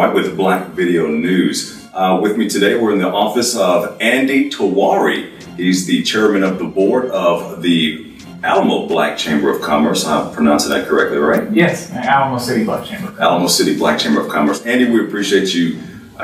White with Black Video News. With me today, we're in the office of Andy Tiwari. He's the chairman of the board of the Alamo Black Chamber of Commerce. I'm pronouncing that correctly, right? Yes, Alamo City Black Chamber of Commerce. Alamo City Black Chamber of Commerce. Andy, we appreciate you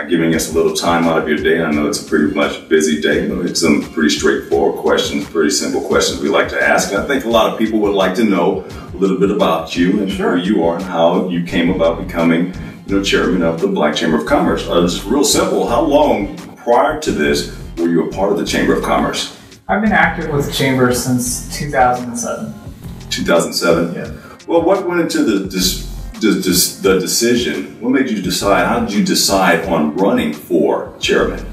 giving us a little time out of your day. I know it's a pretty much busy day, but it's some pretty straightforward questions, pretty simple questions we like to ask. I think a lot of people would like to know a little bit about you and who you are and how you came about becoming, chairman of the Black Chamber of Commerce. It's real simple. How long prior to this were you a part of the Chamber of Commerce? I've been active with the Chamber since 2007. 2007? Yeah. Well, what went into the decision? What made you decide? How did you decide on running for chairman?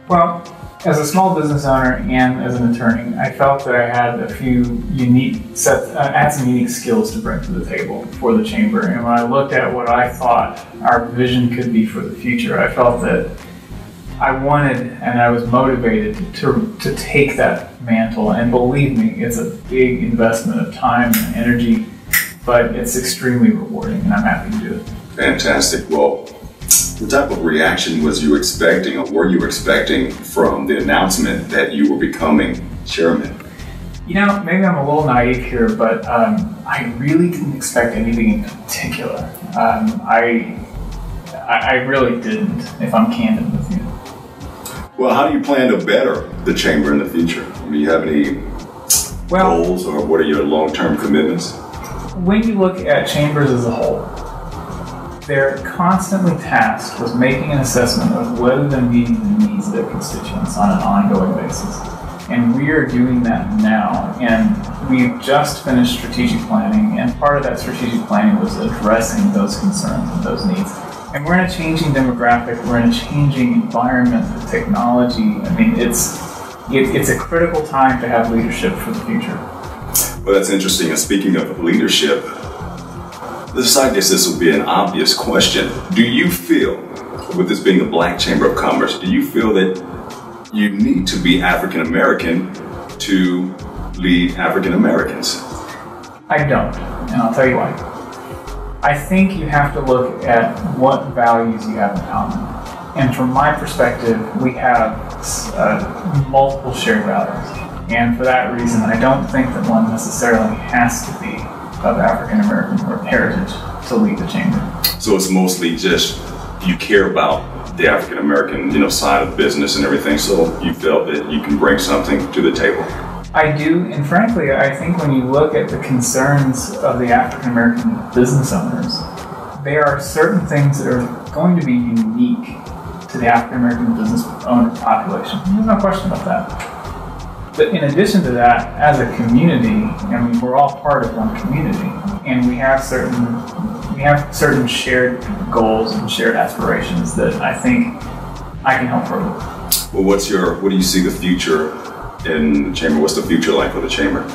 Well, as a small business owner and as an attorney, I felt that I had a few some unique skills to bring to the table for the chamber. And when I looked at what I thought our vision could be for the future, I felt that I wanted and I was motivated to take that mantle. And believe me, it's a big investment of time and energy, but it's extremely rewarding, and I'm happy to do it. Fantastic. Well, what type of reaction was you expecting, or were you expecting from the announcement that you were becoming chairman? Maybe I'm a little naive here, but I really didn't expect anything in particular. I really didn't, if I'm candid with you. Well, how do you plan to better the chamber in the future? Do you have any goals, or what are your long-term commitments? When you look at chambers as a whole, they're constantly tasked with making an assessment of whether they're meeting the needs of their constituents on an ongoing basis. And we are doing that now. And we've just finished strategic planning, and part of that strategic planning was addressing those concerns and those needs. And we're in a changing demographic, we're in a changing environment with technology. I mean, it's a critical time to have leadership for the future. Well, that's interesting. And speaking of leadership, I guess this will be an obvious question. Do you feel, with this being the Black Chamber of Commerce, do you feel that you need to be African American to lead African Americans? I don't, and I'll tell you why. I think you have to look at what values you have in common. And from my perspective, we have multiple shared values. And for that reason, I don't think that one necessarily has to be of African American or heritage to lead the chamber. So it's mostly just you care about the African American, side of business and everything. So you felt that you can bring something to the table. I do, and frankly, I think when you look at the concerns of the African American business owners, there are certain things that are going to be unique to the African American business owner population. There's no question about that. But in addition to that, as a community, we're all part of one community, and we have certain shared goals and shared aspirations that I think I can help further. Well, what do you see the future in the chamber? What's the future like for the chamber?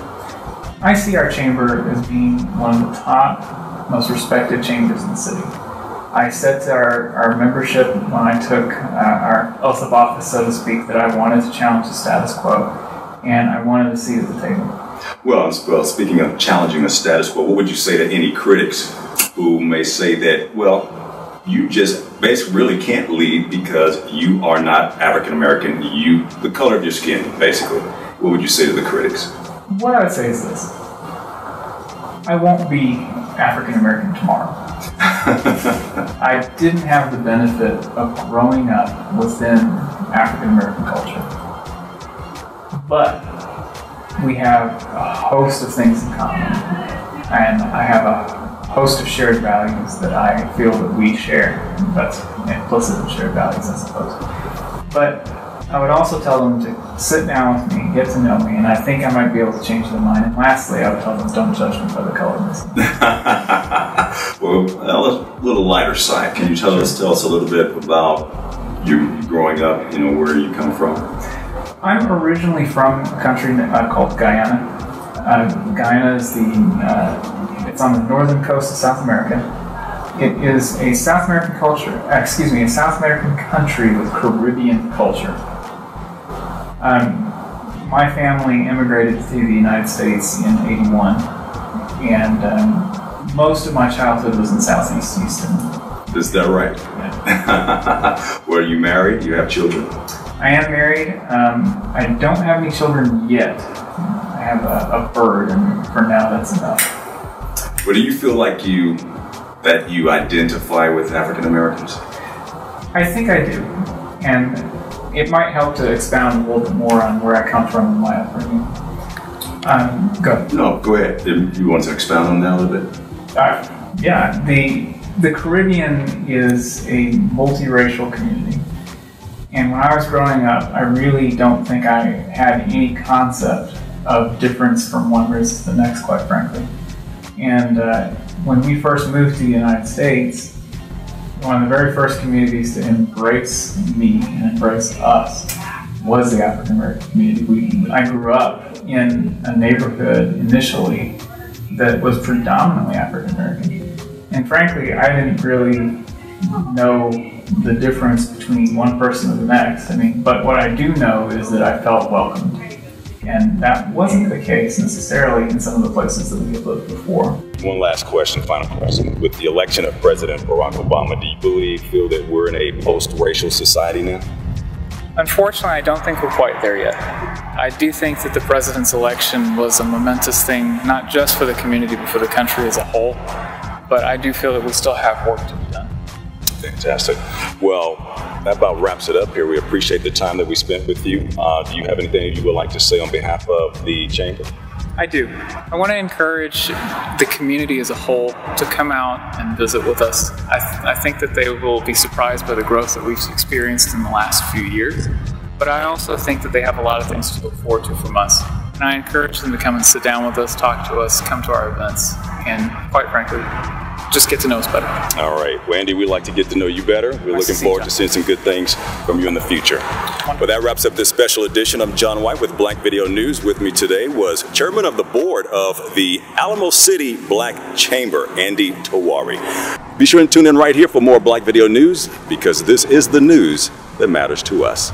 I see our chamber as being one of the top, most respected chambers in the city. I said to our membership when I took our oath of office, so to speak, that I wanted to challenge the status quo. And I wanted a seat at the table. Well, speaking of challenging the status quo, what would you say to any critics who may say that, you just basically really can't lead because you are not African American, the color of your skin, basically? What would you say to the critics? What I would say is this. I won't be African American tomorrow. I didn't have the benefit of growing up within African American culture. But we have a host of things in common, and I have a host of shared values that I feel that we share. That's implicit in shared values, I suppose. But I would also tell them to sit down with me, get to know me, and I think I might be able to change their mind. And lastly, I would tell them, don't judge me by the color of my skin. Well, a little lighter side. Can you tell us a little bit about you growing up, where you come from? I'm originally from a country called Guyana. Guyana is it's on the northern coast of South America. It is a South American a South American country with Caribbean culture. My family immigrated to the United States in '81, and most of my childhood was in Southeast Houston. Is that right? Yeah. Well, are you married? You have children? I am married. I don't have any children yet. I have a bird, and for now that's enough. Well, do you feel like you identify with African Americans? I think I do, and it might help to expound a little bit more on where I come from in my upbringing. Go ahead. No, go ahead. You want to expound on that a little bit? Yeah, the Caribbean is a multiracial community. And when I was growing up, I really don't think I had any concept of difference from one race to the next, quite frankly. And when we first moved to the United States, one of the very first communities to embrace me and embrace us was the African American community. I grew up in a neighborhood initially that was predominantly African American. And frankly, I didn't really know the difference between one person and the next. But what I do know is that I felt welcomed. And that wasn't the case necessarily in some of the places that we had lived before. One last question, final question. With the election of President Barack Obama, do you feel that we're in a post-racial society now? Unfortunately, I don't think we're quite there yet. I do think that the president's election was a momentous thing, not just for the community, but for the country as a whole. But I do feel that we still have work to be done. Fantastic. Well, that about wraps it up here. We appreciate the time that we spent with you. Do you have anything you would like to say on behalf of the Chamber? I do. I want to encourage the community as a whole to come out and visit with us. I think that they will be surprised by the growth that we've experienced in the last few years. But I also think that they have a lot of things to look forward to from us. And I encourage them to come and sit down with us, talk to us, come to our events, and quite frankly, just get to know us better. All right. Well, Andy, we'd like to get to know you better. We're looking forward to seeing some good things from you in the future. Well, that wraps up this special edition. I'm John White with Black Video News. With me today was Chairman of the Board of the Alamo City Black Chamber, Andy Tiwari. Be sure and tune in right here for more Black Video News, because this is the news that matters to us.